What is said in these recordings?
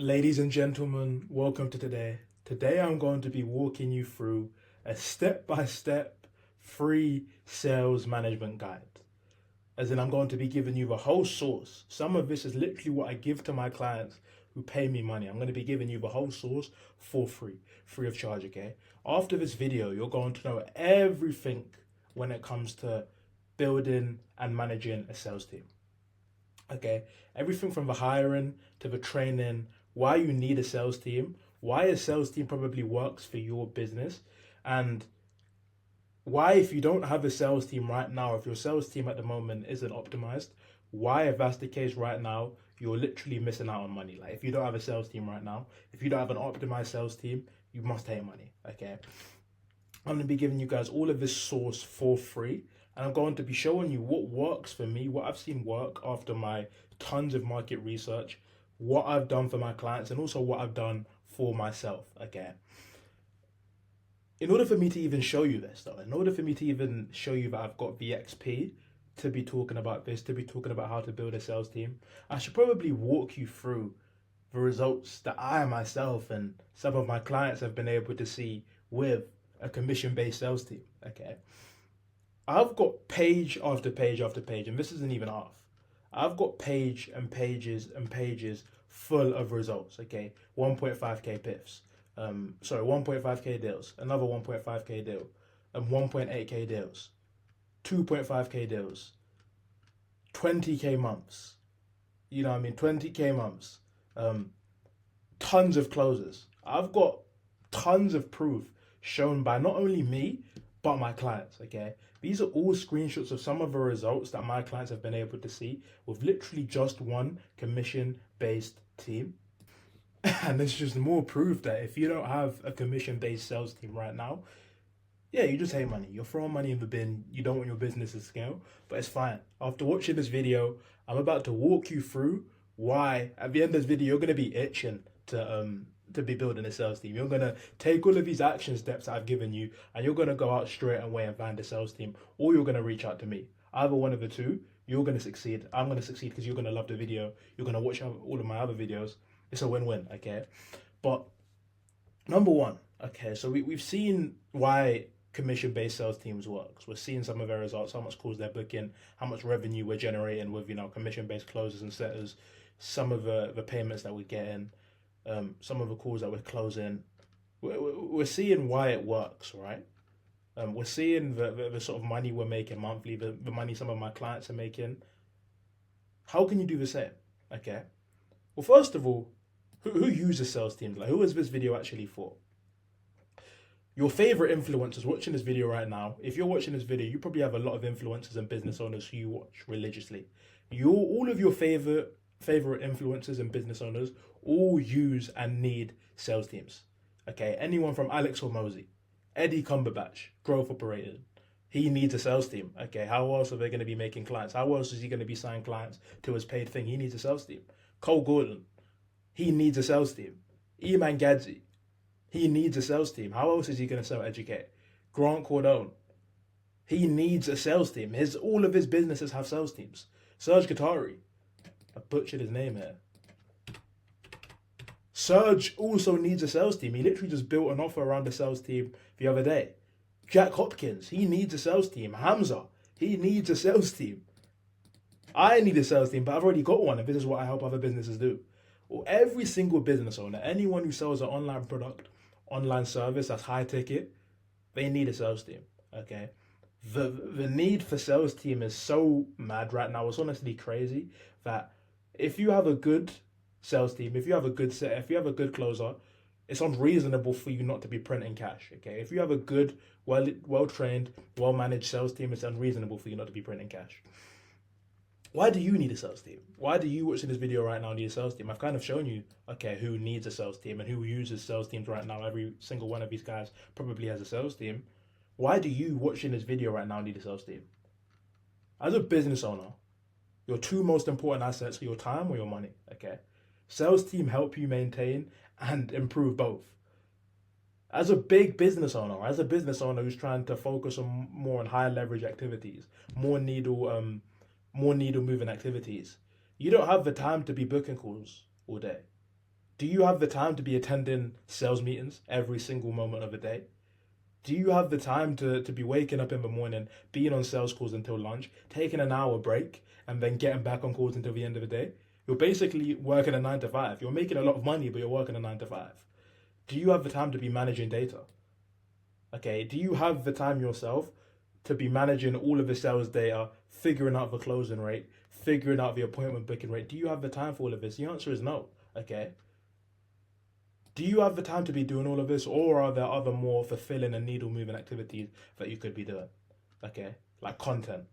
Ladies and gentlemen, welcome to today. Today I'm going to be walking you through a step-by-step free sales management guide. As in, I'm going to be giving you the whole source. Some of this is literally what I give to my clients who pay me money. I'm going to be giving you the whole source for free of charge, okay? After this video, you're going to know everything when it comes to building and managing a sales team. Okay, everything from the hiring to the training, why you need a sales team, why a sales team probably works for your business, and why, if you don't have a sales team right now, if your sales team at the moment isn't optimized, why, if that's the case right now, you're literally missing out on money. Like, if you don't have a sales team right now, if you don't have an optimized sales team, you must hate money. Okay, I'm going to be giving you guys all of this source for free. And I'm going to be showing you what works for me, what I've seen work after my tons of market research, what I've done for my clients, and also what I've done for myself. Okay. In order for me to even show you this, though, in order for me to even show you that I've got the XP to be talking about this, to be talking about how to build a sales team, I should probably walk you through the results that I myself and some of my clients have been able to see with a commission-based sales team. Okay. I've got page after page after page, and this isn't even half. I've got page and pages and pages full of results. Okay, 1.5k piffs. 1.5k deals, another 1.5k deal, and 1.8k deals, 2.5k deals, 20k months. You know what I mean? 20k months. Tons of closes. I've got tons of proof shown by not only me but my clients. Okay, these are all screenshots of some of the results that my clients have been able to see with literally just one commission based team. And it's just more proof that if you don't have a commission based sales team right now, yeah, you just hate money. You're throwing money in the bin. You don't want your business to scale, but it's fine. After watching this video, I'm about to walk you through why at the end of this video you're gonna be itching to be building a sales team. You're gonna take all of these action steps that I've given you, and you're gonna go out straight away and find a sales team, or you're gonna reach out to me. Either one of the two, you're gonna succeed. I'm gonna succeed because you're gonna love the video. You're gonna watch all of my other videos. It's a win-win, okay? But number one, okay, so we've seen why commission-based sales teams works. We're seeing some of their results, how much calls they're booking, how much revenue we're generating with, commission-based closers and setters, some of the payments that we're getting, some of the calls that we're closing. We're seeing why it works, right? We're seeing the sort of money we're making monthly, the money some of my clients are making. How can you do the same? Okay. Well, first of all, who uses sales teams? Like, who is this video actually for? Your favorite influencers watching this video right now. If you're watching this video, you probably have a lot of influencers and business owners who you watch religiously. All of your favorite influencers and business owners all use and need sales teams. Okay, anyone from Alex Hormozy, Eddie Cumberbatch, growth operator, he needs a sales team. Okay, how else are they going to be making clients? How else is he going to be signing clients to his paid thing? He needs a sales team. Cole Gordon, he needs a sales team. Eman Gadzi, he needs a sales team. How else is he going to sell educate? Grant Cardone, he needs a sales team. All of his businesses have sales teams. Serge Katari, I butchered his name here. Serge also needs a sales team. He literally just built an offer around the sales team the other day. Jack Hopkins, he needs a sales team. Hamza, he needs a sales team. I need a sales team, but I've already got one, and this is what I help other businesses do. Well, every single business owner, anyone who sells an online product, online service that's high ticket, they need a sales team. Okay, the need for sales team is so mad right now. It's honestly crazy that if you have a good sales team, if you have a good set, if you have a good closer, it's unreasonable for you not to be printing cash. Okay, if you have a good, well trained, well managed sales team, it's unreasonable for you not to be printing cash. Why do you need a sales team? Why do you watching this video right now need a sales team? I've kind of shown you, okay, who needs a sales team and who uses sales teams right now. Every single one of these guys probably has a sales team. Why do you watching this video right now need a sales team? As a business owner, your two most important assets are your time or your money, okay? Sales team help you maintain and improve both. As a big business owner, as a business owner who's trying to focus on more on higher leverage activities, more needle moving activities, you don't have the time to be booking calls all day. Do you have the time to be attending sales meetings every single moment of the day? Do you have the time to be waking up in the morning, being on sales calls until lunch, taking an hour break, and then getting back on calls until the end of the day? You're basically working a 9 to 5. You're making a lot of money, but you're working a 9 to 5. Do you have the time to be managing data? Okay, do you have the time yourself to be managing all of the sales data, figuring out the closing rate, figuring out the appointment booking rate? Do you have the time for all of this? The answer is no. Okay. Do you have the time to be doing all of this, or are there other more fulfilling and needle moving activities that you could be doing? Okay, like content,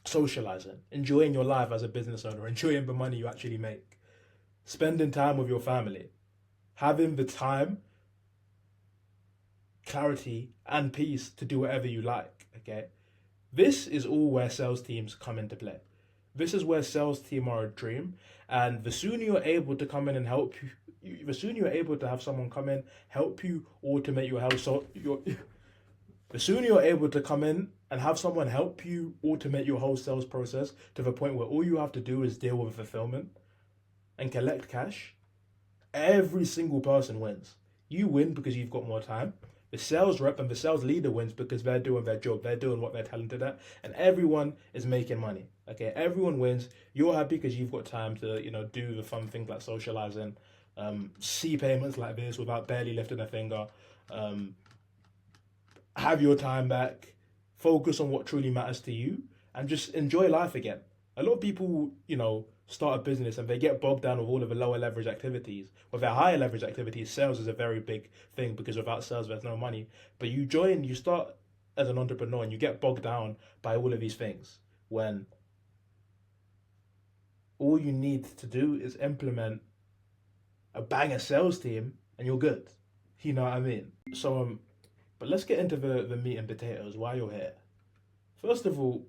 socializing, enjoying your life as a business owner, enjoying the money you actually make, spending time with your family, having the time, clarity, and peace to do whatever you like. Okay, this is all where sales teams come into play. This is where sales team are a dream, and the sooner you're able to come in and help you, the sooner you're able to have someone come in, help you automate your house, so the sooner you're able to come in and have someone help you automate your whole sales process to the point where all you have to do is deal with fulfillment and collect cash, every single person wins. You win because you've got more time. The sales rep and the sales leader wins because they're doing their job. They're doing what they're talented at, and everyone is making money. Okay, everyone wins. You're happy because you've got time to, do the fun things like socializing, see payments like this without barely lifting a finger, have your time back, focus on what truly matters to you, and just enjoy life again. A lot of people, start a business and they get bogged down with all of the lower leverage activities. With their higher leverage activities, sales is a very big thing because without sales, there's no money. But you start as an entrepreneur and you get bogged down by all of these things when all you need to do is implement a banger sales team and you're good. You know what I mean? So, but let's get into the meat and potatoes, why you're here. First of all,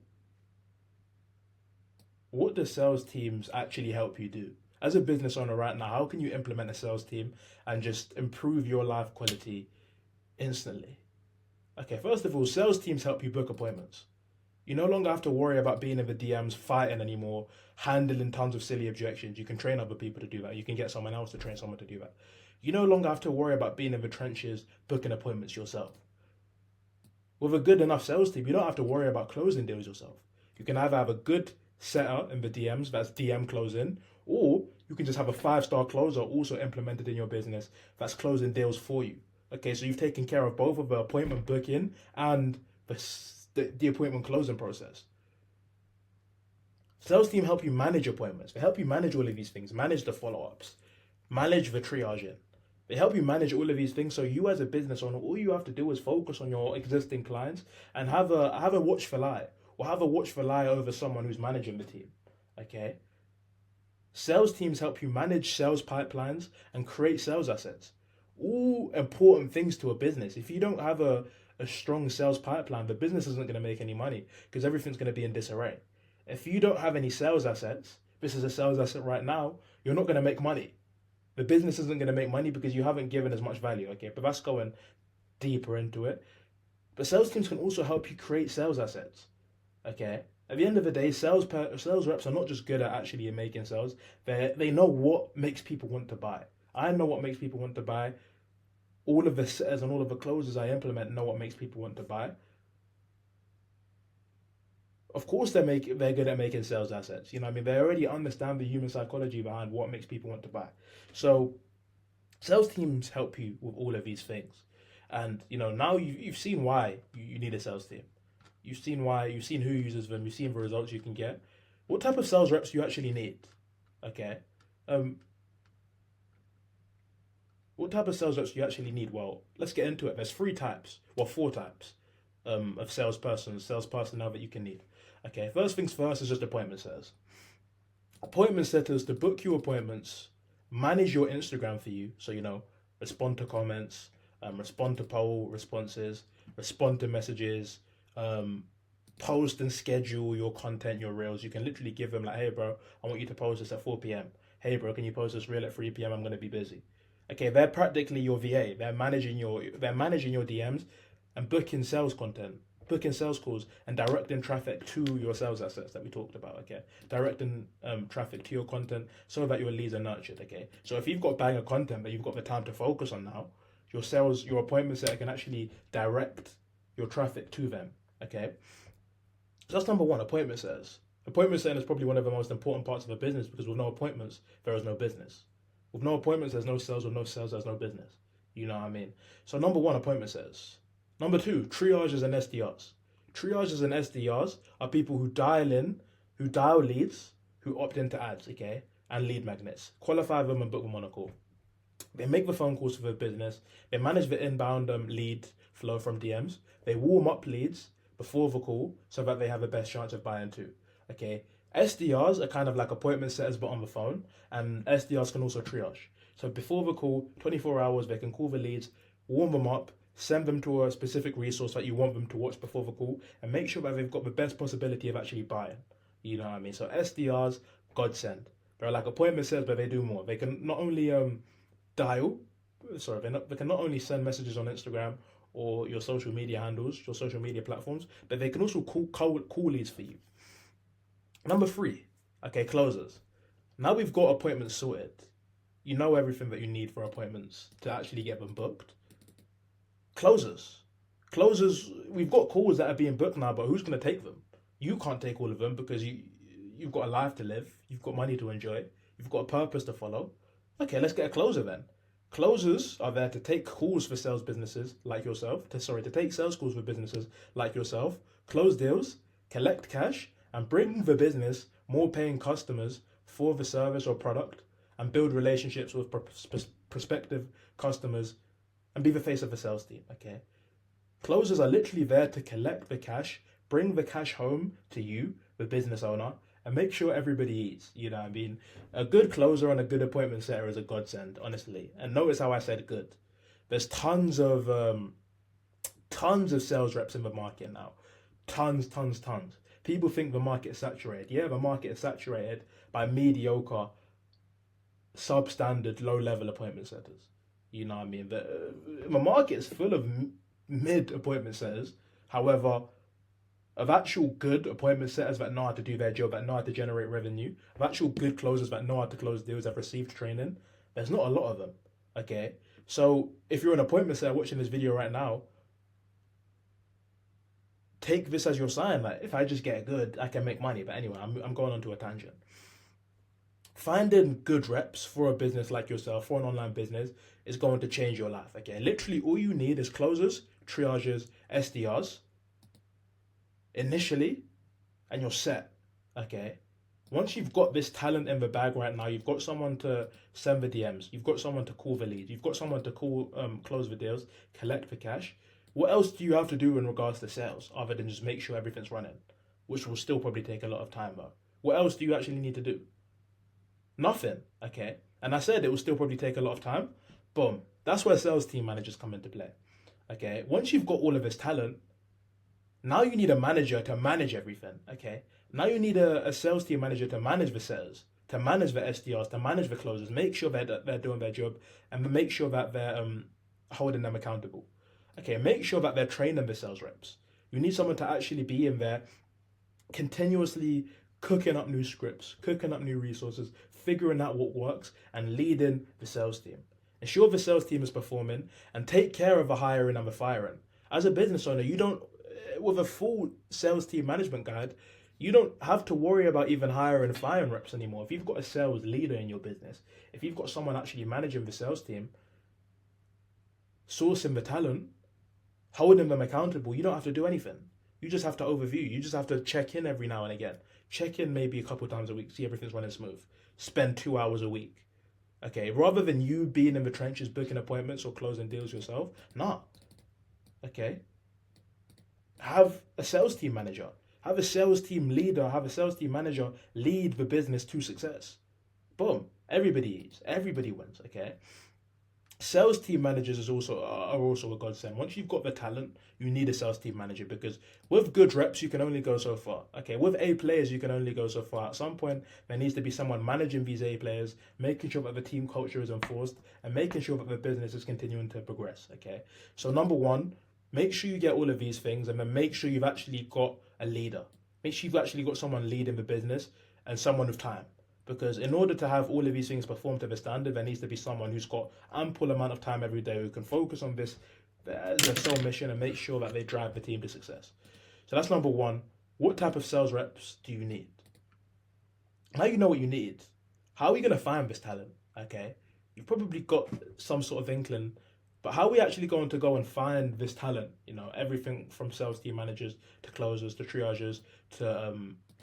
what do sales teams actually help you do? As a business owner right now, how can you implement a sales team and just improve your life quality instantly? Okay, first of all, sales teams help you book appointments. You no longer have to worry about being in the DMs fighting anymore, handling tons of silly objections. You can train other people to do that. You can get someone else to train someone to do that. You no longer have to worry about being in the trenches, booking appointments yourself. With a good enough sales team, you don't have to worry about closing deals yourself. You can either have a good setup in the DMs, that's DM closing, or you can just have a 5-star closer also implemented in your business that's closing deals for you. Okay, so you've taken care of both of the appointment booking and the appointment closing process. Sales team help you manage appointments. They help you manage all of these things, manage the follow-ups, manage the triaging. They help you manage all of these things. So you as a business owner, all you have to do is focus on your existing clients and have a watchful eye, or have a watchful eye over someone who's managing the team. Okay. Sales teams help you manage sales pipelines and create sales assets. All important things to a business. If you don't have a strong sales pipeline, the business isn't going to make any money because everything's going to be in disarray. If you don't have any sales assets, this is a sales asset right now, you're not going to make money. The business isn't going to make money because you haven't given as much value. Okay, but that's going deeper into it. But sales teams can also help you create sales assets. Okay, at the end of the day, sales reps are not just good at actually making sales. They know what makes people want to buy. I know what makes people want to buy. All of the setters and all of the closers I implement know what makes people want to buy. Of course, they're good at making sales assets. They already understand the human psychology behind what makes people want to buy. So, sales teams help you with all of these things. And now you've seen why you need a sales team. You've seen why. You've seen who uses them. You've seen the results you can get. What type of sales reps do you actually need? Okay. What type of sales reps do you actually need? Well, let's get into it. There's 4 types of sales personnel that you can need. Okay, first things first is just appointment setters. Appointment setters to book you appointments, manage your Instagram for you. So, respond to comments, respond to poll responses, respond to messages, post and schedule your content, your reels. You can literally give them like, hey bro, I want you to post this at 4 p.m. Hey bro, can you post this reel at 3 p.m? I'm going to be busy. Okay, they're practically your VA. They're managing your DMs and booking sales content, booking sales calls and directing traffic to your sales assets that we talked about, okay? Directing traffic to your content so that your leads are nurtured, okay? So if you've got banger content that you've got the time to focus on now, your appointment setter can actually direct your traffic to them, okay? So that's number one, appointment setters. Appointment setting is probably one of the most important parts of a business because with no appointments, there is no business. With no appointments, there's no sales. With no sales, there's no business. You know what I mean? So number one, appointment setters. Number two, triages and SDRs. Triages and SDRs are people who dial leads, who opt into ads, okay, and lead magnets. Qualify them and book them on a call. They make the phone calls for the business. They manage the inbound lead flow from DMs. They warm up leads before the call so that they have the best chance of buying too. Okay, SDRs are kind of like appointment setters but on the phone, and SDRs can also triage. So before the call, 24 hours, they can call the leads, warm them up, send them to a specific resource that you want them to watch before the call, and make sure that they've got the best possibility of actually buying. You know what I mean? So SDRs, godsend. They're like appointment setters, but they do more. They can not only they can not only send messages on Instagram or your social media handles, your social media platforms, but they can also call leads for you. Number three, okay, closers. Now we've got appointments sorted. You know everything that you need for appointments to actually get them booked. Closers. Closers, we've got calls that are being booked now, but who's going to take them? You can't take all of them because you've got a life to live. You've got money to enjoy. You've got a purpose to follow. Okay, let's get a closer then. Closers are there to take calls for sales businesses like yourself, to take sales calls for businesses like yourself, close deals, collect cash, and bring the business more paying customers for the service or product, and build relationships with prospective customers, and be the face of the sales team, okay? Closers are literally there to collect the cash, bring the cash home to you, the business owner, and make sure everybody eats. You know what I mean? A good closer and a good appointment setter is a godsend, honestly. And notice how I said good. There's tons of sales reps in the market now. Tons. People think the market is saturated. Yeah, the market is saturated by mediocre, substandard, low-level appointment setters. You know what I mean? The market is full of mid appointment setters. However, of actual good appointment setters that know how to do their job, that know how to generate revenue, of actual good closers that know how to close deals, that have received training, there's not a lot of them, okay? So if you're an appointment setter watching this video right now, take this as your sign that if I just get good, I can make money. But anyway, I'm going on to a tangent. Finding good reps for a business like yourself, for an online business, is going to change your life, okay? Literally all you need is closers, triages, SDRs, initially, and you're set, okay? Once you've got this talent in the bag right now, you've got someone to send the DMs, you've got someone to call the leads, you've got someone to close the deals, collect the cash. What else do you have to do in regards to sales other than just make sure everything's running, which will still probably take a lot of time though? What else do you actually need to do? Nothing, okay? And I said it will still probably take a lot of time. Boom. That's where sales team managers come into play, okay? Once you've got all of this talent, now you need a manager to manage everything, okay? Now you need a sales team manager to manage the sellers, to manage the SDRs, to manage the closers, make sure that they're doing their job, and make sure that they're holding them accountable. Okay, make sure that they're training the sales reps. You need someone to actually be in there continuously cooking up new scripts, cooking up new resources, figuring out what works, and leading the sales team. Ensure the sales team is performing, and take care of the hiring and the firing. As a business owner, you don't, with a full sales team management guide, you don't have to worry about even hiring and firing reps anymore. If you've got a sales leader in your business, if you've got someone actually managing the sales team, sourcing the talent, holding them accountable, you don't have to do anything. You just have to overview. You just have to check in every now and again. Check in maybe a couple times a week, see everything's running smooth. Spend 2 hours a week. Okay, rather than you being in the trenches, booking appointments or closing deals yourself, nah. Okay. Have a sales team manager. Have a sales team leader, have a sales team manager lead the business to success. Boom. Everybody eats. Everybody wins, okay? Sales team managers are also a godsend. Once you've got the talent, you need a sales team manager, because with good reps, you can only go so far. Okay, with A players, you can only go so far. At some point, there needs to be someone managing these A players, making sure that the team culture is enforced, and making sure that the business is continuing to progress. Okay, so number one, Make sure you get all of these things, and then make sure you've actually got a leader. Make sure you've actually got someone leading the business and someone with time. Because in order to have all of these things perform to the standard, there needs to be someone who's got ample amount of time every day who can focus on this as their sole mission and make sure that they drive the team to success. So that's number one. What type of sales reps do you need? Now you know what you need. How are we going to find this talent? Okay, you've probably got some sort of inkling, but how are we actually going to go and find this talent? You know, everything from sales team managers to closers to triagers to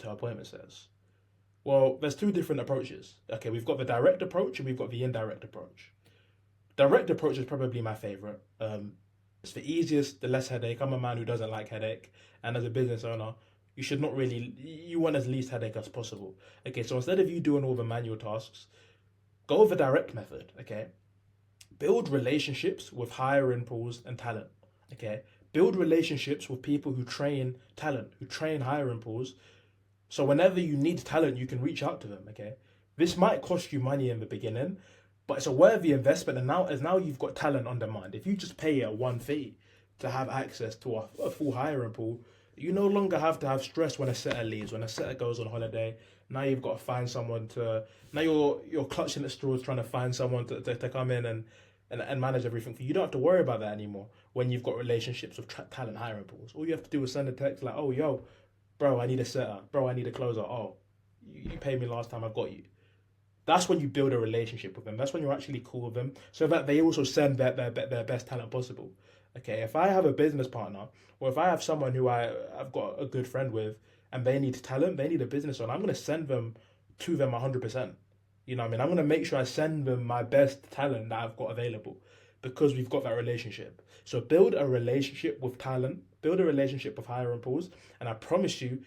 appointment setters. Well, there's two different approaches. Okay, we've got the direct approach and we've got the indirect approach. Direct approach is probably my favorite. It's the easiest, the less headache. I'm a man who doesn't like headache, and as a business owner, you want as least headache as possible. Okay, so instead of you doing all the manual tasks, go with the direct method. Okay, build relationships with hiring pools and talent. Okay, build relationships with people who train talent, who train hiring pools. So whenever you need talent, you can reach out to them. Okay, this might cost you money in the beginning, but it's a worthy investment. And now you've got talent on demand. If you just pay a one fee to have access to a full hiring pool, you no longer have to have stress when a setter leaves, when a setter goes on holiday. Now you've got to find someone to. Now you're clutching at straws trying to find someone to come in and manage everything for you. You don't have to worry about that anymore when you've got relationships with talent hiring pools. All you have to do is send a text like, "Oh, yo, bro, I need a setter. Bro, I need a closer. Oh, you paid me last time, I've got you." That's when you build a relationship with them. That's when you're actually cool with them, so that they also send their best talent possible. Okay, if I have a business partner, or if I have someone who I've got a good friend with, and they need talent, they need a business owner, I'm going to send them to them 100%. You know what I mean? I'm going to make sure I send them my best talent that I've got available because we've got that relationship. So build a relationship with talent, build a relationship with hiring pools, and I promise you,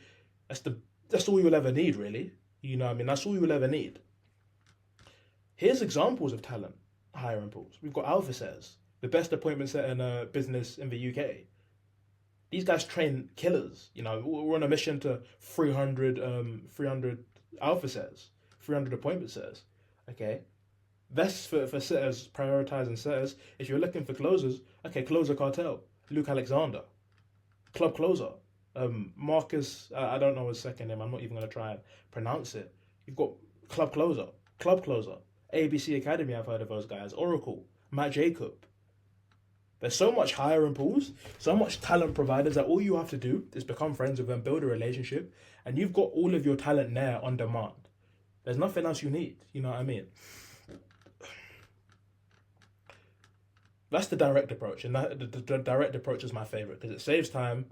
that's all you'll ever need, really. You know what I mean? That's all you'll ever need. Here's examples of talent hiring pools. We've got Alpha Setters, the best appointment setter business in the UK. These guys train killers. You know, we're on a mission to 300 Alpha Setters, 300 appointment setters. Okay, that's for setters, prioritizing setters. If you're looking for closers, okay, Closer Cartel, Luke Alexander, Club Closer, Marcus. I don't know his second name. I'm not even going to try and pronounce it. You've got Club Closer, ABC Academy. I've heard of those guys. Oracle, Matt Jacob. There's so much hiring pools, so much talent providers that all you have to do is become friends with them, build a relationship, and you've got all of your talent there on demand. There's nothing else you need. You know what I mean? That's the direct approach, and the direct approach is my favorite because it saves time.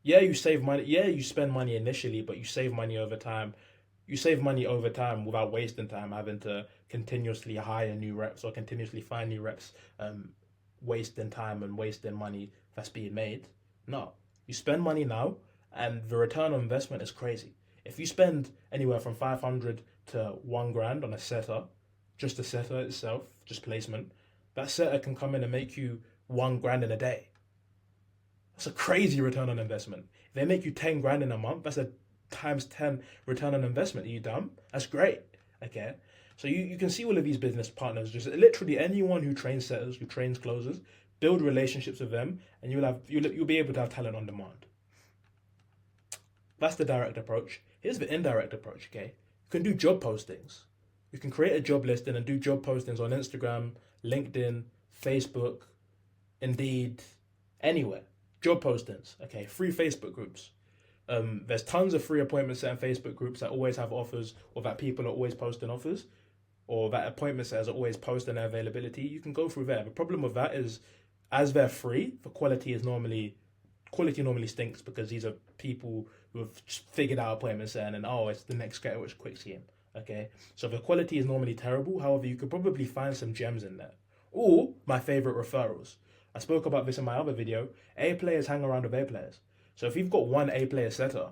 Yeah, you save money. Yeah, you spend money initially, but you save money over time. You save money over time without wasting time having to continuously hire new reps or continuously find new reps, wasting time and wasting money that's being made. No, you spend money now, and the return on investment is crazy. If you spend anywhere from 500 to $1,000 on a setter, just the setter itself, just placement, that setter can come in and make you $1,000 in a day. That's a crazy return on investment. If they make you 10 grand in a month, that's a times 10 return on investment. Are you dumb? That's great. Okay. So you can see all of these business partners, just literally anyone who trains setters, who trains closers, build relationships with them, and you'll be able to have talent on demand. That's the direct approach. Here's the indirect approach. Okay, you can do job postings. You can create a job listing and do job postings on Instagram, LinkedIn, Facebook, Indeed, anywhere. Job postings. Okay, free Facebook groups. There's tons of free appointment setting Facebook groups that always have offers, or that people are always posting offers, or that appointment setters are always posting their availability. You can go through there. The problem with that is, as they're free, the quality normally stinks because these are people who have just figured out appointment setting and it's the next get rich quick scheme. Okay, so the quality is normally terrible. However, you could probably find some gems in there. Or my favorite, referrals. I spoke about this in my other video. A players hang around with A players. So if you've got one A player setter,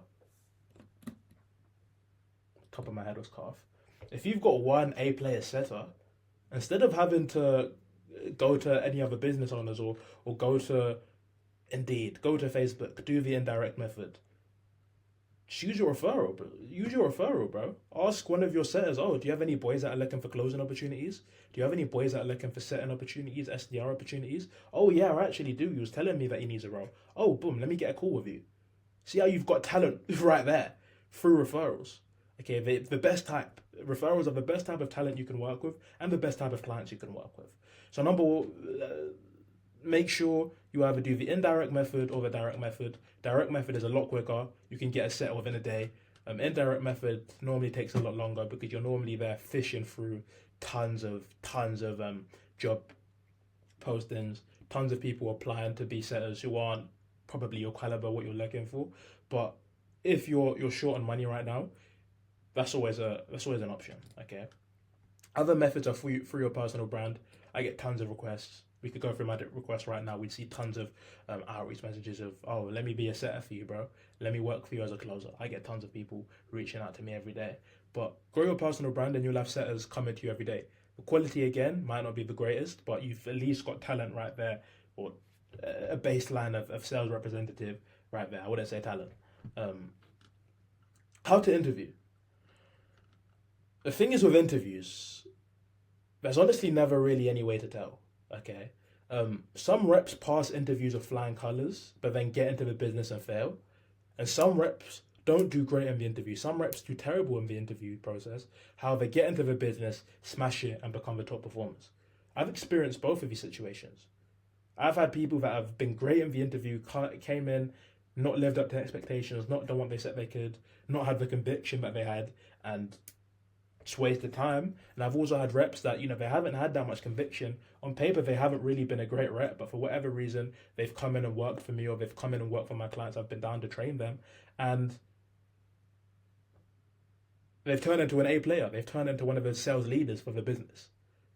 top of my head was cut off. If you've got one A player setter, instead of having to go to any other business owners or go to Indeed, go to Facebook, do the indirect method, just use your referral, bro. Use your referral, bro. Ask one of your setters, oh, do you have any boys that are looking for closing opportunities? Do you have any boys that are looking for setting opportunities, SDR opportunities? Oh, yeah, I actually do. He was telling me that he needs a role. Oh, boom, let me get a call with you. See how you've got talent right there through referrals. Okay, the best type. Referrals are the best type of talent you can work with and the best type of clients you can work with. So, make sure you either do the indirect method or the direct method. Direct method is a lot quicker. You can get a set within a day. Indirect method normally takes a lot longer because you're normally there fishing through tons of job postings, tons of people applying to be setters who aren't probably your caliber, what you're looking for. But if you're short on money right now, that's always an option. Okay. Other methods are through your personal brand. I get tons of requests. We could go through my requests right now. We'd see tons of outreach messages of, oh, let me be a setter for you, bro. Let me work for you as a closer. I get tons of people reaching out to me every day. But grow your personal brand and you'll have setters coming to you every day. The quality, again, might not be the greatest, but you've at least got talent right there, or a baseline of sales representative right there. I wouldn't say talent. How to interview. The thing is with interviews, there's honestly never really any way to tell. Okay. Some reps pass interviews with flying colors, but then get into the business and fail. And some reps don't do great in the interview. Some reps do terrible in the interview process. However, get into the business, smash it, and become the top performers. I've experienced both of these situations. I've had people that have been great in the interview, came in, not lived up to expectations, not done what they said they could, not had the conviction that they had, and just wasted time. And I've also had reps that, they haven't had that much conviction. On paper, they haven't really been a great rep, but for whatever reason, they've come in and worked for me, or they've come in and worked for my clients. I've been down to train them, and they've turned into an A player. They've turned into one of the sales leaders for the business.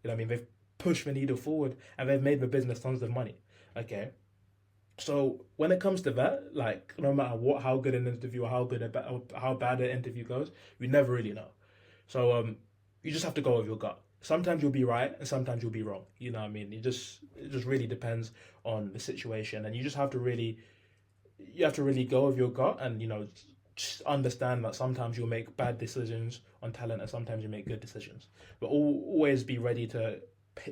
You know what I mean? They've pushed the needle forward, and they've made the business tons of money. Okay. So when it comes to that, like, no matter how good an interview or how bad an interview goes, you never really know. So you just have to go with your gut. Sometimes you'll be right and sometimes you'll be wrong. You know what I mean? It just really depends on the situation, and you have to really go with your gut, and just understand that sometimes you'll make bad decisions on talent and sometimes you make good decisions. But always be ready to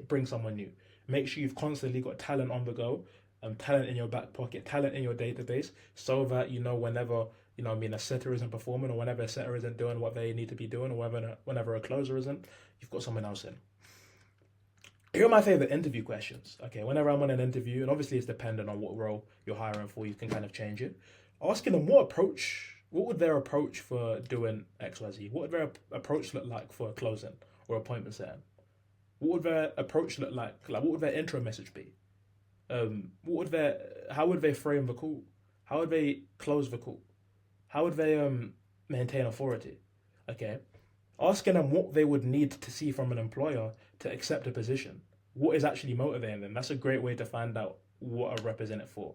bring someone new. Make sure you've constantly got talent on the go, talent in your back pocket, talent in your database, so that whenever a setter isn't performing, or whenever a setter isn't doing what they need to be doing, or whenever a closer isn't, you've got someone else in. Here are my favorite interview questions. Okay, whenever I'm on an interview, and obviously it's dependent on what role you're hiring for, you can kind of change it. Asking them what would their approach for doing XYZ? What would their approach look like for closing or appointment setting? What would their approach look like? Like, what would their intro message be? How would they frame the call? How would they close the call? How would they maintain authority? Okay. Asking them what they would need to see from an employer to accept a position. What is actually motivating them? That's a great way to find out what a rep is in it for.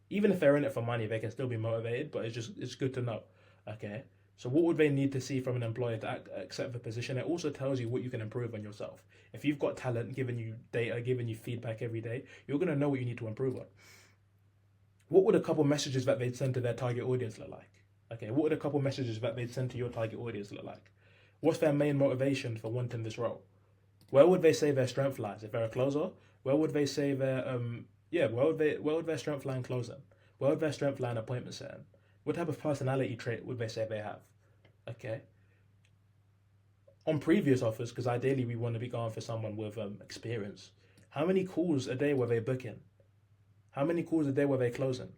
Even if they're in it for money, they can still be motivated, but it's good to know. Okay. So what would they need to see from an employer to accept the position? It also tells you what you can improve on yourself. If you've got talent, giving you data, giving you feedback every day, you're going to know what you need to improve on. What would a couple messages that they'd send to their target audience look like? Okay, what would a couple messages that they'd send to your target audience look like? What's their main motivation for wanting this role? Where would they say their strength lies? If they're a closer, where would they say their where would their strength lie in closing? Where would their strength lie in appointment setting? What type of personality trait would they say they have? Okay. On previous offers, because ideally we want to be going for someone with experience, how many calls a day were they booking? How many calls a day were they closing?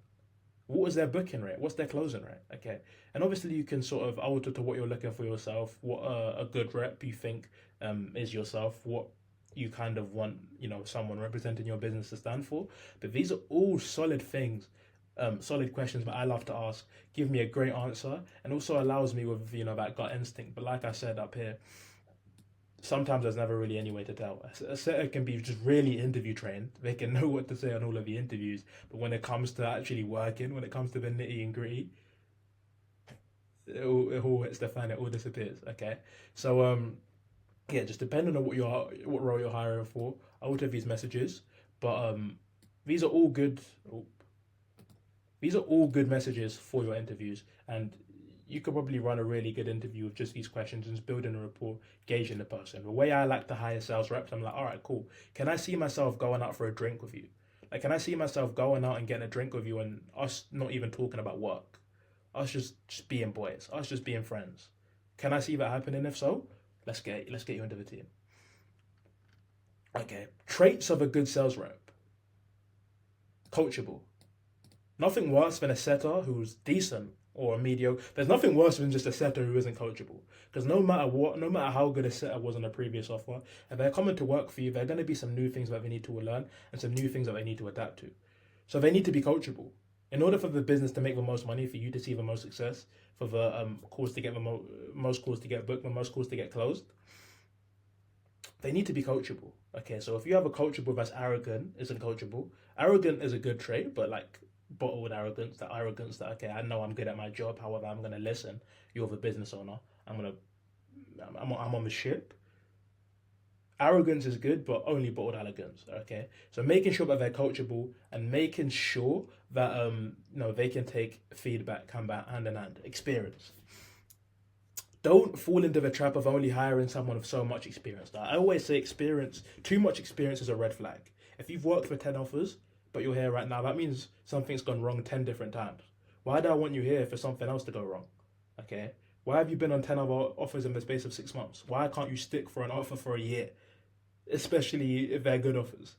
What was their booking rate? What's their closing rate? Okay. And obviously you can sort of alter to what you're looking for yourself, what a good rep you think is yourself, what you kind of want, someone representing your business to stand for. But these are all solid things, solid questions that I love to ask, give me a great answer, and also allows me with, that gut instinct. But like I said up here, sometimes there's never really any way to tell. A setter can be just really interview trained. They can know what to say on all of the interviews. But when it comes to actually working, when it comes to the nitty and gritty, it all hits the fan, it all disappears. Okay. So, just depending on what role you're hiring for, alter these messages. But these are all good. These are all good messages for your interviews, and you could probably run a really good interview with just these questions and just building a rapport, gauging the person. The way I like to hire sales reps, I'm like, all right, cool. Can I see myself going out for a drink with you? Like, can I see myself going out and getting a drink with you and us not even talking about work? Us just being boys, us just being friends. Can I see that happening? If so, let's get you into the team. Okay, traits of a good sales rep. Coachable. Nothing worse than a setter who's decent or a mediocre. There's nothing worse than just a setter who isn't coachable. Because no matter what, no matter how good a setter was on a previous offer, if they're coming to work for you, there are going to be some new things that they need to learn and some new things that they need to adapt to. So they need to be coachable. In order for the business to make the most money, for you to see the most success, for the calls to get the most calls to get booked, the most calls to get closed, they need to be coachable. Okay, so if you have a coachable that's arrogant, isn't coachable. Arrogant is a good trait, but like bottled arrogance, that arrogance that, okay, I know I'm good at my job, however, I'm going to listen. You're the business owner. I'm on the ship. Arrogance is good, but only bottled arrogance. Okay, so making sure that they're coachable and making sure that they can take feedback hand in hand. Experience. Don't fall into the trap of only hiring someone with so much experience. I always say too much experience is a red flag. If you've worked for 10 offers, but you're here right now, that means something's gone wrong 10 different times. Why do I want you here for something else to go wrong? Okay? Why have you been on 10 other offers in the space of 6 months? Why can't you stick for an offer for a year? Especially if they're good offers.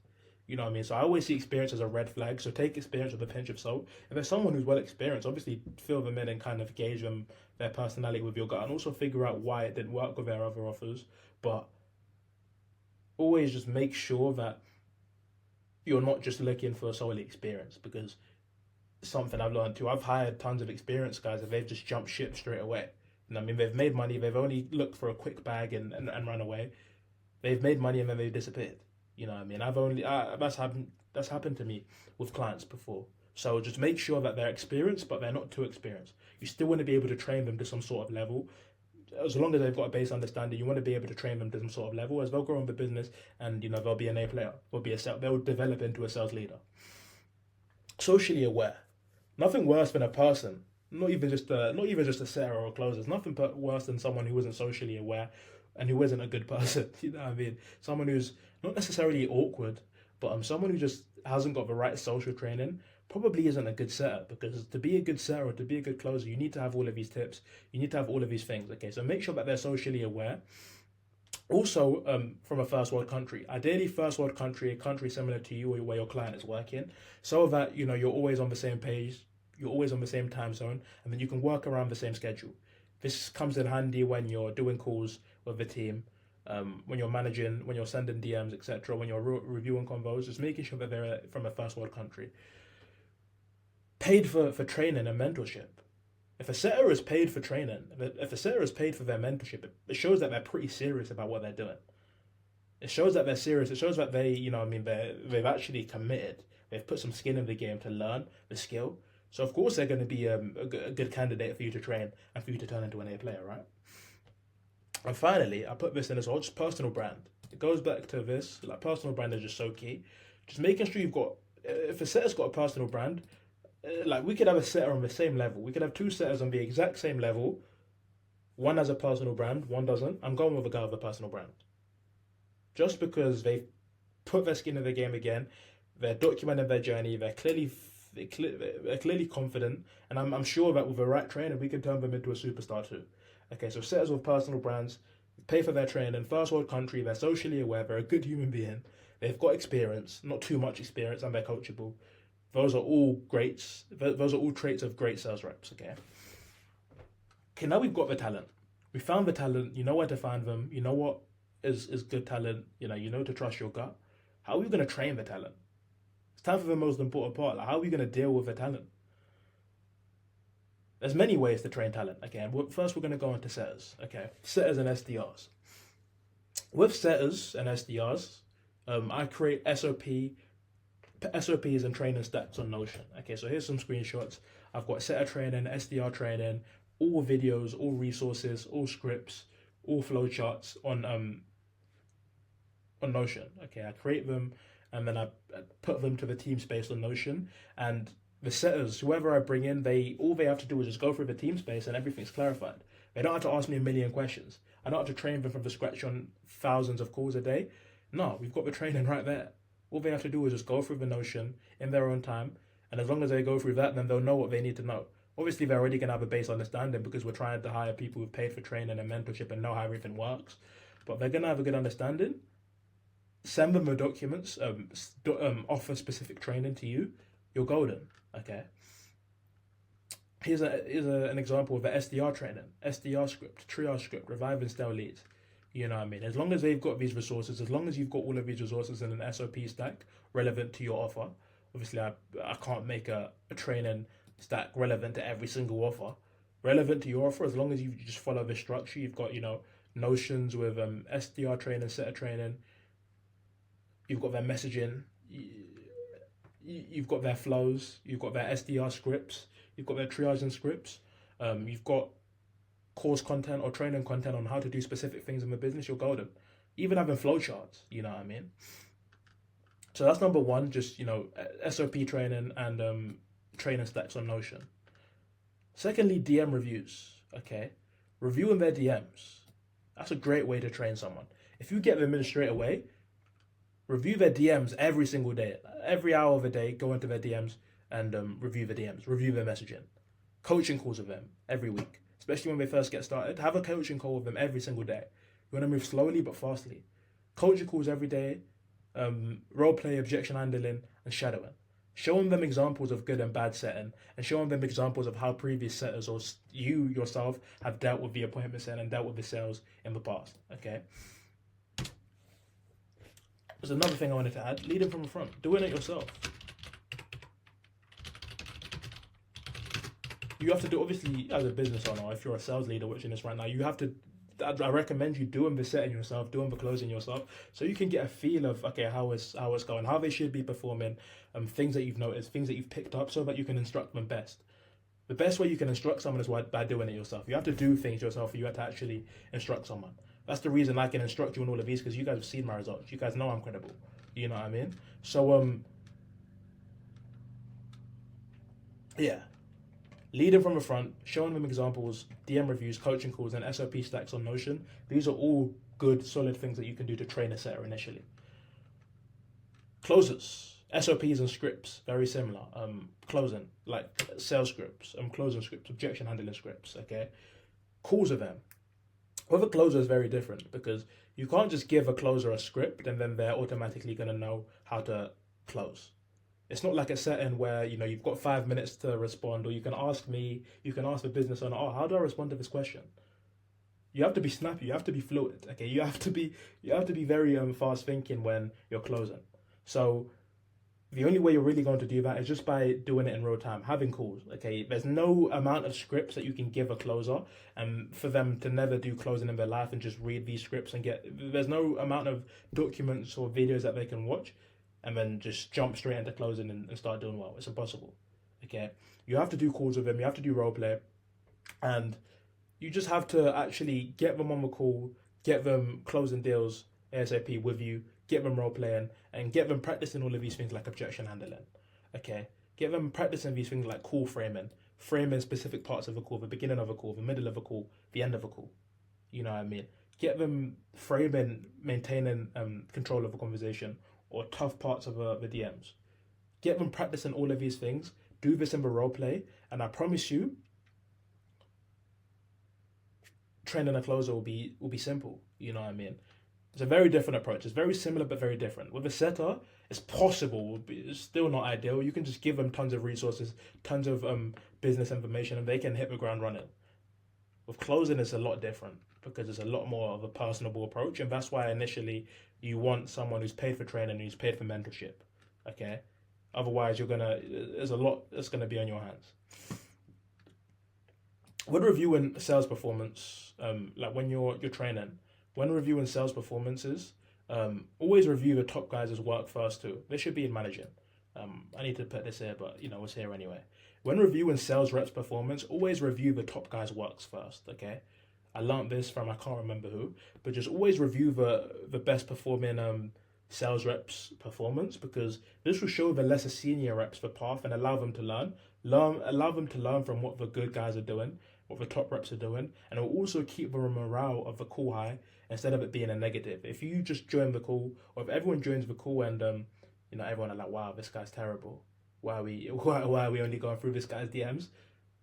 You know what I mean? So I always see experience as a red flag. So take experience with a pinch of salt. If there's someone who's well experienced, obviously fill them in and kind of gauge them, their personality with your gut, and also figure out why it didn't work with their other offers. But always just make sure that you're not just looking for solely experience, because something I've learned too. I've hired tons of experienced guys and they've just jumped ship straight away. And I mean, they've made money. They've only looked for a quick bag and run away. They've made money and then they've disappeared. You know what I mean? That's happened to me with clients before. So just make sure that they're experienced, but they're not too experienced. You still want to be able to train them to some sort of level. As long as they've got a base understanding, you want to be able to train them to some sort of level, as they'll grow in the business and they'll be an A player, they'll develop into a sales leader. Socially aware. Nothing worse than a person, not even just a setter or a closer. There's nothing worse than someone who isn't socially aware and who isn't a good person. You know what I mean? Someone who's not necessarily awkward, but someone who just hasn't got the right social training probably isn't a good setter, because to be a good setter or to be a good closer, you need to have all of these tips. You need to have all of these things. Okay, so make sure that they're socially aware. Also, from a first world country, ideally first world country, a country similar to you or where your client is working, so that you're always on the same page, you're always on the same time zone, and then you can work around the same schedule. This comes in handy when you're doing calls with the team, when you're managing, when you're sending DMs, etc., when you're reviewing convos, just making sure that they're from a first world country. Paid for training and mentorship. If a setter is paid for training, if a setter is paid for their mentorship, it shows that they're pretty serious about what they're doing. It shows that they're serious. It shows that they've actually committed. They've put some skin in the game to learn the skill. So of course they're going to be a good candidate for you to train and for you to turn into an A player, right? And finally, I put this in as well, just personal brand. It goes back to this, like personal brand is just so key. Just making sure if a setter's got a personal brand, like we could have a setter on the same level. We could have two setters on the exact same level. One has a personal brand, one doesn't. I'm going with a guy with a personal brand. Just because they've put their skin in the game again, they're documenting their journey, they're clearly confident, and I'm sure that with the right training, we can turn them into a superstar too. Okay, so setters with personal brands, pay for their training, first world country, they're socially aware, they're a good human being, they've got experience, not too much experience, and they're coachable. Those are all greats. Those are all traits of great sales reps, okay? Okay, now we've got the talent. We found the talent. You know where to find them. You know what is good talent. You know to trust your gut. How are we going to train the talent? It's time for the most important part. Like, how are we going to deal with the talent? There's many ways to train talent. Okay, first we're going to go into setters. Okay, setters and SDRs. With setters and SDRs, I create SOPs and training steps on Notion. Okay, so here's some screenshots. I've got setter training, SDR training, all videos, all resources, all scripts, all flowcharts on Notion. Okay, I create them and then I put them to the team space on Notion. And The setters, whoever I bring in, all they have to do is just go through the team space and everything's clarified. They don't have to ask me a million questions. I don't have to train them from the scratch on thousands of calls a day. No, we've got the training right there. All they have to do is just go through the Notion in their own time, and as long as they go through that, then they'll know what they need to know. Obviously, they're already going to have a base understanding because we're trying to hire people who've paid for training and mentorship and know how everything works. But they're going to have a good understanding. Send them the documents, offer specific training to you. You're golden. Okay. Here's an example of the SDR training, SDR script, triage script, revive and stale leads. You know what I mean? As long as they've got these resources, as long as you've got all of these resources in an SOP stack relevant to your offer. Obviously, I can't make a training stack relevant to every single offer. Relevant to your offer, as long as you just follow the structure, you've got, notions with SDR training, setter training. You've got their messaging. You've got their flows. You've got their SDR scripts. You've got their triaging scripts. You've got course content or training content on how to do specific things in the business. You're golden. Even having flowcharts, you know what I mean? So that's number one, just, SOP training and training stacks on Notion. Secondly, DM reviews, okay? Reviewing their DMs. That's a great way to train someone. If you get them in straight away, review their DMs every single day. Every hour of the day, go into their DMs and review the DMs, review their messaging. Coaching calls with them every week, especially when they first get started. Have a coaching call with them every single day. You want to move slowly but fastly. Coaching calls every day, role play, objection handling, and shadowing. Showing them examples of good and bad setting, and showing them examples of how previous setters or you yourself have dealt with the appointment setting and dealt with the sales in the past. Okay. There's another thing I wanted to add: leading from the front, doing it yourself. You have to do, obviously, as a business owner, if you're a sales leader watching this right now, you have to. I recommend you doing the setting yourself, doing the closing yourself, so you can get a feel of how it's going, how they should be performing, things that you've noticed, things that you've picked up, so that you can instruct them best. The best way you can instruct someone is by doing it yourself. You have to do things yourself for you to actually instruct someone. That's the reason I can instruct you on all of these, because you guys have seen my results. You guys know I'm credible. You know what I mean? So yeah. Leading from the front, showing them examples, DM reviews, coaching calls, and SOP stacks on Notion. These are all good, solid things that you can do to train a setter initially. Closers, SOPs and scripts, very similar. Closing, like sales scripts, closing scripts, objection handling scripts, okay? Calls with them. With a closer is very different, because you can't just give a closer a script and then they're automatically going to know how to close. It's not like a setting where, you've got 5 minutes to respond, or you can ask me, you can ask the business owner, how do I respond to this question? You have to be snappy, you have to be fluid, okay? You have to be very fast thinking when you're closing. So the only way you're really going to do that is just by doing it in real time, having calls, okay? There's no amount of scripts that you can give a closer and for them to never do closing in their life and just read these scripts there's no amount of documents or videos that they can watch and then just jump straight into closing and start doing well. It's impossible, okay? You have to do calls with them, you have to do role play, and you just have to actually get them on the call, get them closing deals ASAP with you, get them role playing, and get them practicing all of these things like objection handling, okay? Get them practicing these things like call framing specific parts of a call, the beginning of a call, the middle of a call, the end of a call. You know what I mean? Get them framing, maintaining control of a conversation, or tough parts of the DMs. Get them practicing all of these things. Do this in the role play, and I promise you, training a closer will be simple. You know what I mean? It's a very different approach. It's very similar but very different. With a setter, it's possible. It's still not ideal. You can just give them tons of resources, tons of business information, and they can hit the ground running. With closing, it's a lot different, because it's a lot more of a personable approach, and that's why initially you want someone who's paid for training, who's paid for mentorship, okay? Otherwise, there's a lot that's gonna be on your hands. When reviewing sales performance, like when you're training, when reviewing sales performances, always review the top guys' work first too. They should be in managing. I need to put this here, but it's here anyway. When reviewing sales reps' performance, always review the top guys' works first, okay? I learned this from, I can't remember who, but just always review the best performing sales reps' performance, because this will show the lesser senior reps the path and allow them to allow them to learn from what the good guys are doing, what the top reps are doing, and it will also keep the morale of the call high instead of it being a negative. If you just join the call, or if everyone joins the call and everyone are like, wow, this guy's terrible. Why are we only going through this guy's DMs?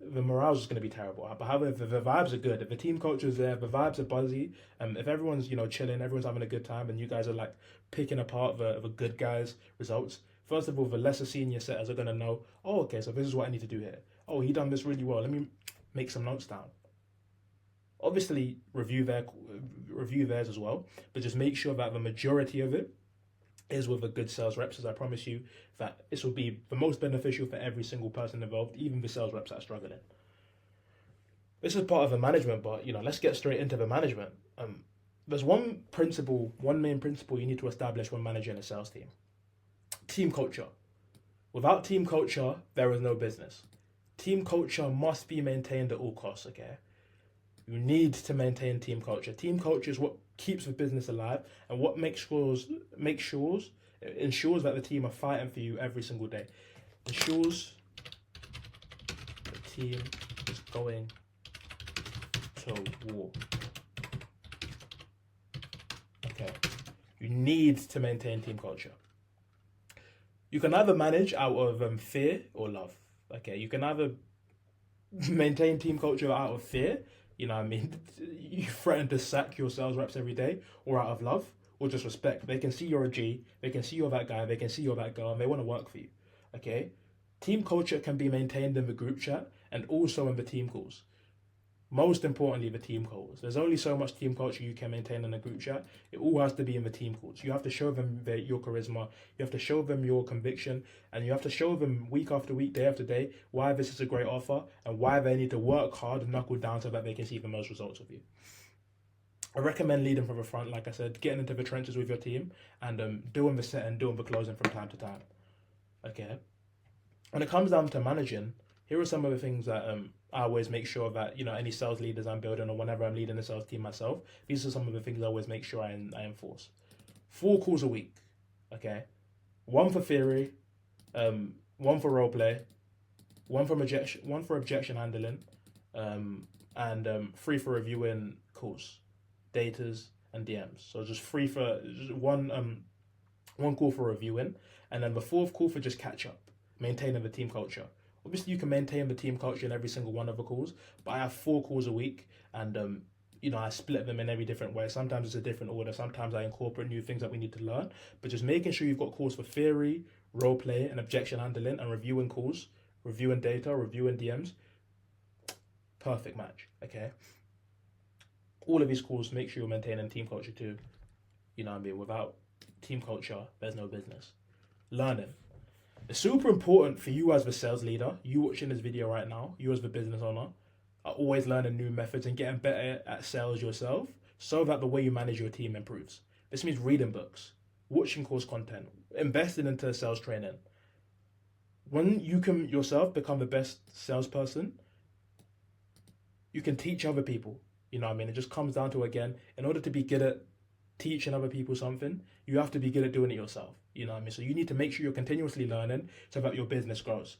The morale's just going to be terrible. But however, if the vibes are good, if the team culture is there, the vibes are buzzy, if everyone's chilling, everyone's having a good time, and you guys are like picking apart the good guys' results. First of all, the lesser senior setters are going to know, oh, okay, so this is what I need to do here. Oh, he done this really well. Let me make some notes down. Obviously, review theirs as well, but just make sure that the majority of it is with a good sales reps, as I promise you that this will be the most beneficial for every single person involved, even the sales reps that are struggling. This is part of the management, but let's get straight into the management. There's one main principle you need to establish when managing a sales team. Team culture. Without team culture, there is no business. Team culture must be maintained at all costs, okay? You need to maintain team culture. Team culture is what keeps the business alive and what ensures that the team are fighting for you every single day. Ensures the team is going to war. Okay. You need to maintain team culture. You can either manage out of fear or love. Okay, you can either maintain team culture out of fear, you threaten to sack your sales reps every day, or out of love, or just respect. They can see you're a G, they can see you're that guy, they can see you're that girl, and they want to work for you. Okay? Team culture can be maintained in the group chat and also in the team calls. Most importantly, the team calls. There's only so much team culture you can maintain in a group chat. It all has to be in the team calls. You have to show them your charisma. You have to show them your conviction. And you have to show them week after week, day after day, why this is a great offer and why they need to work hard and knuckle down so that they can see the most results of you. I recommend leading from the front, like I said, getting into the trenches with your team and doing the set and doing the closing from time to time. Okay? When it comes down to managing, here are some of the things that I always make sure that, any sales leaders I'm building or whenever I'm leading a sales team myself, these are some of the things I always make sure I enforce. 4 calls a week, okay? 1 for theory, 1 for role play, 1 for objection handling, and 3 for reviewing calls, datas, and DMs. So just 3 for one call for reviewing, and then the 4th call for just catch up, maintaining the team culture. Obviously, you can maintain the team culture in every single one of the calls, but I have 4 calls a week, and I split them in every different way. Sometimes it's a different order. Sometimes I incorporate new things that we need to learn. But just making sure you've got calls for theory, role play, and objection handling, and reviewing calls, reviewing data, reviewing DMs. Perfect match. Okay. All of these calls, make sure you're maintaining team culture too. Without team culture, there's no business. Learning. It's super important for you as the sales leader, you watching this video right now, you as the business owner, are always learning new methods and getting better at sales yourself so that the way you manage your team improves. This means reading books, watching course content, investing into sales training. When you can yourself become the best salesperson, you can teach other people. It just comes down to, again, in order to be good at teaching other people something, you have to be good at doing it yourself. So you need to make sure you're continuously learning so that your business grows.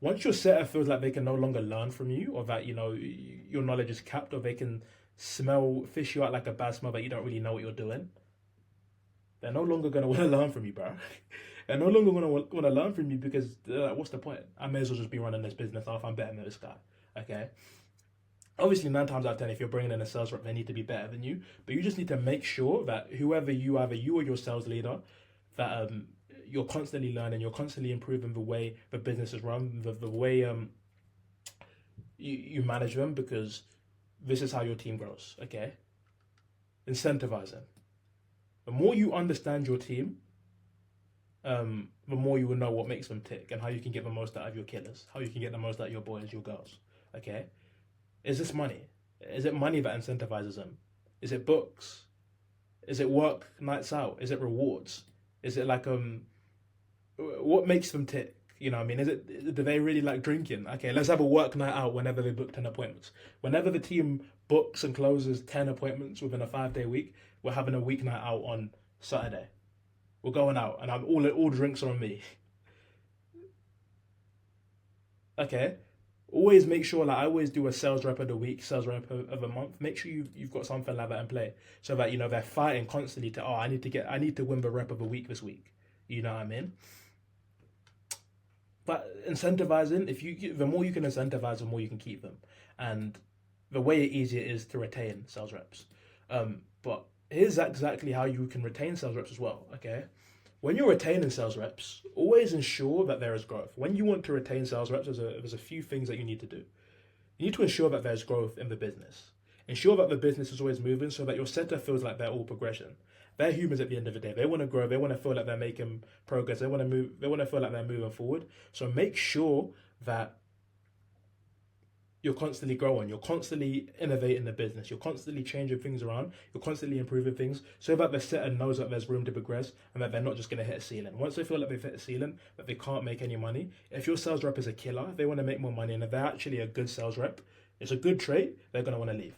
Once your setter feels like they can no longer learn from you, or that your knowledge is capped, or they can fish you out like a bad smell that you don't really know what you're doing, they're no longer going to want to learn from you, bro. They're no longer going to want to learn from you because what's the point? I may as well just be running this business off. I'm better than this guy. Okay. Obviously, 9 times out of 10, if you're bringing in a sales rep, they need to be better than you. But you just need to make sure that either you or your sales leader, that you're constantly learning, you're constantly improving the way the business is run, the way you manage them, because this is how your team grows, okay? Incentivizing. The more you understand your team, the more you will know what makes them tick and how you can get the most out of your killers, how you can get the most out of your boys, your girls, okay? Is this money? Is it money that incentivizes them? Is it books? Is it work nights out? Is it rewards? Is it like what makes them tick? Do they really like drinking? Okay, let's have a work night out whenever they book 10 appointments. Whenever the team books and closes 10 appointments within a 5-day week, we're having a week night out on Saturday. We're going out, and I'm all drinks are on me. Okay. Always make sure, like I always do a sales rep of the week, sales rep of a month. Make sure you've got something like that in play, so that they're fighting constantly to, I need to win the rep of a week this week. You know what I mean? But incentivizing, the more you can incentivize, the more you can keep them, and the way easier it is to retain sales reps. But here's exactly how you can retain sales reps as well. Okay, when you're retaining sales reps, always ensure that there is growth. When you want to retain sales reps, there's a few things that you need to do. You need to ensure that there's growth in the business. Ensure that the business is always moving, so that your setter feels like they're all progression. They're humans at the end of the day. They want to grow. They want to feel like they're making progress. They want to move. They want to feel like they're moving forward. So make sure that you're constantly growing. You're constantly innovating the business. You're constantly changing things around. You're constantly improving things, so that the setter knows that there's room to progress and that they're not just going to hit a ceiling. Once they feel like they've hit a ceiling, that they can't make any money. If your sales rep is a killer, if they want to make more money, and if they're actually a good sales rep, it's a good trait, they're going to want to leave.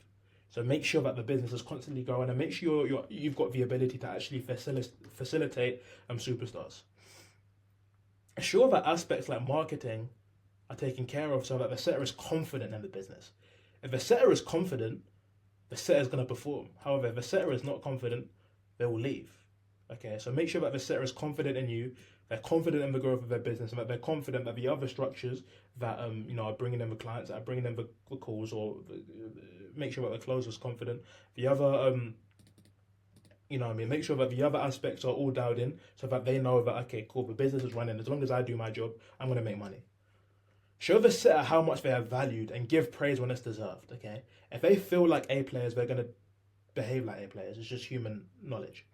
So make sure that the business is constantly growing, and make sure you've got the ability to actually facilitate superstars. Ensure that aspects like marketing are taken care of, so that the setter is confident in the business. If the setter is confident, the setter is going to perform. However, if the setter is not confident, they will leave. Okay, so make sure that the setter is confident in you, they're confident in the growth of their business, and that they're confident that the other structures that are bringing them the clients, that are bringing them the calls, or make sure that the closer is confident. The other make sure that the other aspects are all dialed in, so that they know that, okay, cool, the business is running. As long as I do my job, I'm going to make money. Show the setter how much they are valued, and give praise when it's deserved. Okay, if they feel like A players, they're going to behave like A players. It's just human knowledge.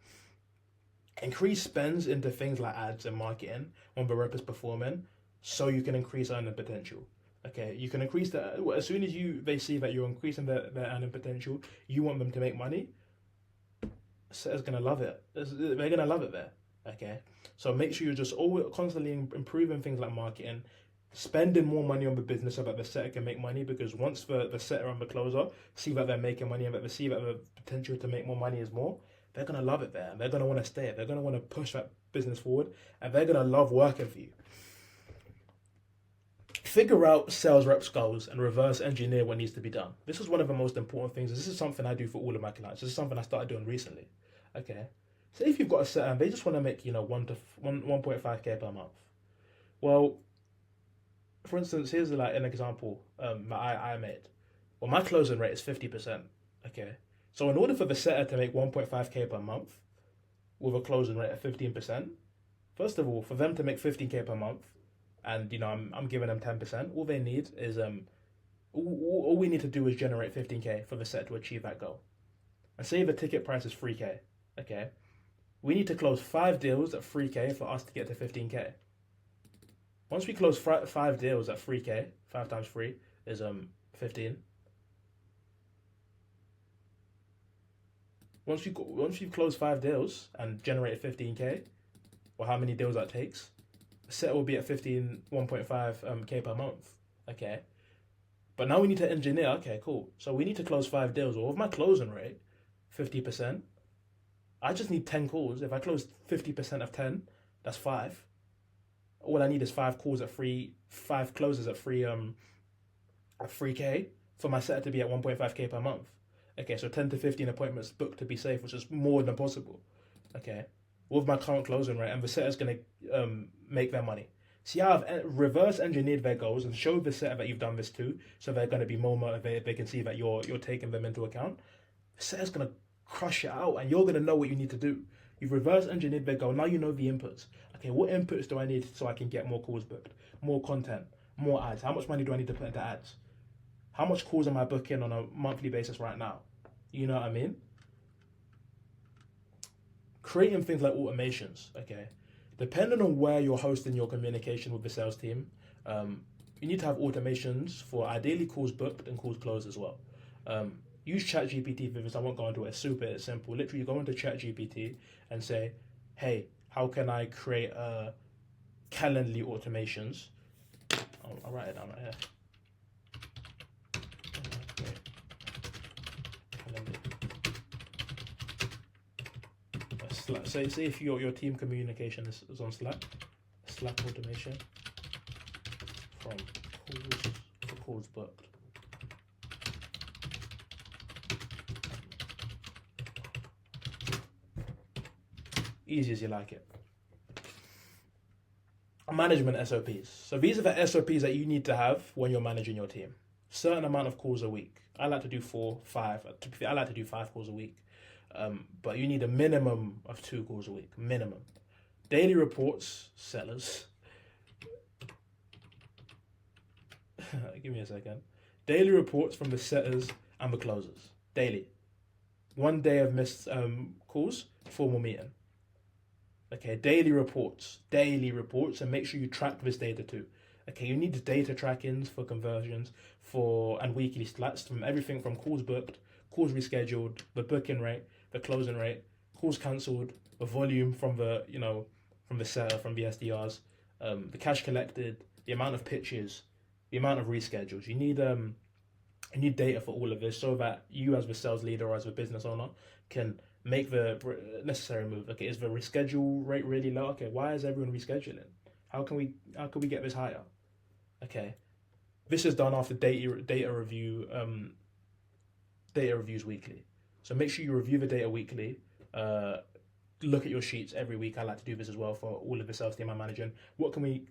Increase spends into things like ads and marketing when the rep is performing, so you can increase earning potential. Okay, you can increase that as soon as they see that you're increasing their earning potential. You want them to make money. Setter's gonna love it. They're gonna love it there. Okay, so make sure you're just always constantly improving things like marketing, spending more money on the business, so that the setter can make money. Because once the setter and the closer see that they're making money, and that they see that the potential to make more money is more, they're going to love it there. They're going to want to stay. They're going to want to push that business forward, and they're going to love working for you. Figure out sales reps' goals and reverse engineer what needs to be done. This is one of the most important things. This is something I do for all of my clients. This is something I started doing recently. Okay. So if you've got a setter and they just want to make 1.5k per month. Well, for instance, here's an example that I made. Well, my closing rate is 50%. Okay. So in order for the setter to make 1.5k per month with a closing rate of 15%, first of all, for them to make 15k per month, and I'm giving them 10%, all they need is all we need to do is generate 15k for the setter to achieve that goal. And say the ticket price is 3k, okay? We need to close 5 deals at 3k for us to get to 15k. Once we close 5 deals at 3k, 5 times 3 is 15. Once you've closed 5 deals and generated 15k, or how many deals that takes, the setter will be at 1.5k per month. Okay. But now we need to engineer. Okay, cool. So we need to close 5 deals. Well, with my closing rate, 50%, I just need 10 calls. If I close 50% of 10, that's 5. All I need is 5 calls at 5 closes at 3k for my setter to be at 1.5k per month. Okay, so 10 to 15 appointments booked to be safe, which is more than possible. Okay, with my current closing rate, and the setter's going to make their money. See how I've reverse engineered their goals and showed the setter that you've done this too, so they're going to be more motivated. They can see that you're taking them into account. The setter's going to crush it out, and you're going to know what you need to do. You've reverse engineered their goal. Now you know the inputs. Okay, what inputs do I need so I can get more calls booked, more content, more ads? How much money do I need to put into ads? How much calls am I booking on a monthly basis right now? You know what I mean? Creating things like automations, okay? Depending on where you're hosting your communication with the sales team, you need to have automations for ideally calls booked and calls closed as well. Use ChatGPT for this. I won't go into it. It's super simple. Literally, you go into ChatGPT and say, hey, how can I create Calendly automations? I'll write it down right here. Slack. Say if your team communication is on Slack, Slack automation from calls booked. Easy as you like it. Management SOPs. So these are the SOPs that you need to have when you're managing your team. Certain amount of calls a week. I like to do 4, 5. I like to do 5 calls a week. But you need a minimum of 2 calls a week. Minimum. Daily reports, sellers. Give me a second. Daily reports from the setters and the closers. Daily. 1 day of missed calls, formal meeting. Okay, daily reports, and make sure you track this data too. Okay, you need the data trackings for conversions and weekly stats from everything from calls booked, calls rescheduled, the booking rate, the closing rate, calls cancelled, the volume from the setter, from the SDRs, the cash collected, the amount of pitches, the amount of reschedules. You need data for all of this so that you as the sales leader or as the business owner can make the necessary move. Okay, is the reschedule rate really low? Okay, why is everyone rescheduling? How can we get this higher? Okay, this is done after data reviews weekly. So make sure you review the data weekly. Look at your sheets every week. I like to do this as well for all of the sales team I'm managing. What can we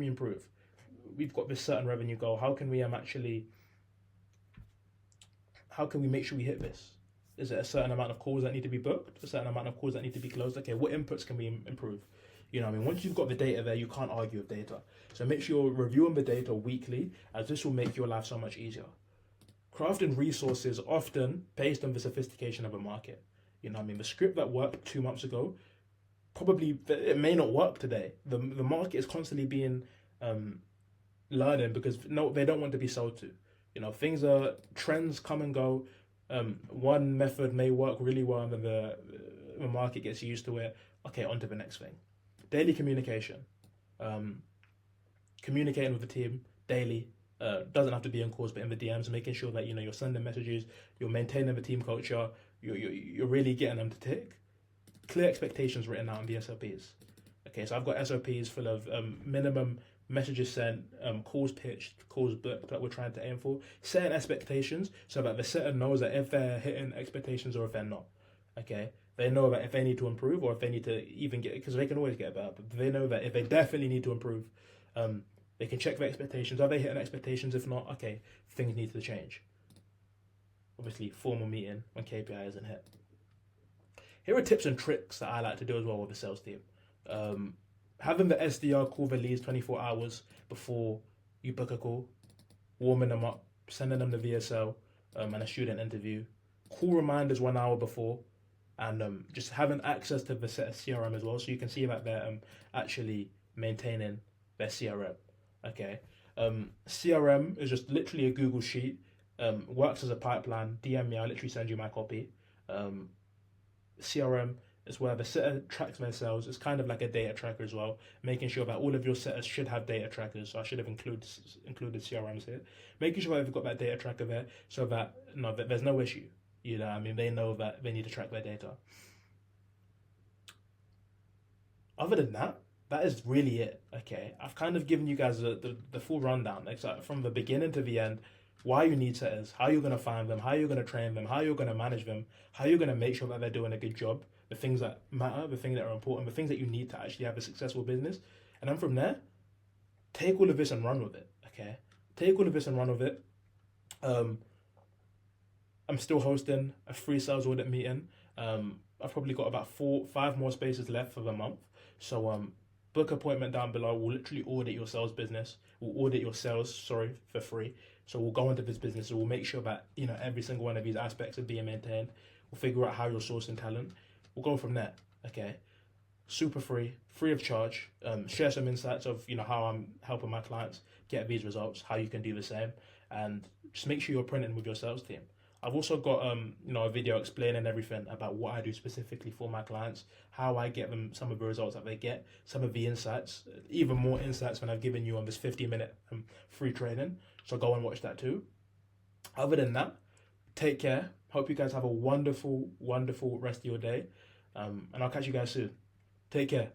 improve? We've got this certain revenue goal. How can we make sure we hit this? Is it a certain amount of calls that need to be booked? A certain amount of calls that need to be closed? Okay, what inputs can we improve? You know what I mean? Once you've got the data there, you can't argue with data. So make sure you're reviewing the data weekly, as this will make your life so much easier. Crafting resources often based on the sophistication of a market. You know what I mean? The script that worked 2 months ago, probably it may not work today. The market is constantly being learning because they don't want to be sold to. You know, trends come and go. One method may work really well and then the market gets used to it. Okay, on to the next thing. Daily communication. Communicating with the team daily. Doesn't have to be in calls, but in the DMs, making sure that you're sending messages, you're maintaining the team culture, you're really getting them to tick. Clear expectations written out in the SOPs. Okay, so I've got SOPs full of minimum messages sent, calls pitched, calls booked that we're trying to aim for. Setting expectations so that the setter knows that if they're hitting expectations or if they're not. Okay, they know that if they need to improve or if they need to even get, because they can always get better, but they know that if they definitely need to improve, they can check their expectations. Are they hitting expectations? If not, okay, things need to change. Obviously, formal meeting when KPI isn't hit. Here are tips and tricks that I like to do as well with the sales team. Having the SDR call the leads 24 hours before you book a call, warming them up, sending them the VSL and a student interview, call reminders 1 hour before, and just having access to the set of CRM as well, so you can see that they're actually maintaining their CRM. Okay, CRM is just literally a Google sheet. Works as a pipeline. DM me, I'll literally send you my copy. CRM is where the setter tracks their sales. It's kind of like a data tracker as well, making sure that all of your setters should have data trackers. So I should have included CRMs here, making sure that they've got that data tracker there, so that that there's no issue. You know, I mean, they know that they need to track their data. Other than that, that is really it. Okay, I've kind of given you guys the full rundown, like from the beginning to the end. Why you need setters, how you're going to find them, how you're going to train them, how you're going to manage them, how you're going to make sure that they're doing a good job, the things that matter, the things that are important, the things that you need to actually have a successful business. And then from there, take all of this and run with it, okay? Take all of this and run with it. I'm still hosting a free sales audit meeting. I've probably got about 5 more spaces left for the month. So book appointment down below. We'll literally audit your sales business. We'll audit your sales, for free. So we'll go into this business and we'll make sure that every single one of these aspects are being maintained. We'll figure out how you're sourcing talent. We'll go from there. Okay, super free of charge. Share some insights of how I'm helping my clients get these results, how you can do the same, and just make sure you're printing with your sales team. I've also got a video explaining everything about what I do specifically for my clients, how I get them some of the results that they get, some of the insights, even more insights than I've given you on this 50-minute free training. So go and watch that too. Other than that, take care. Hope you guys have a wonderful, wonderful rest of your day. And I'll catch you guys soon. Take care.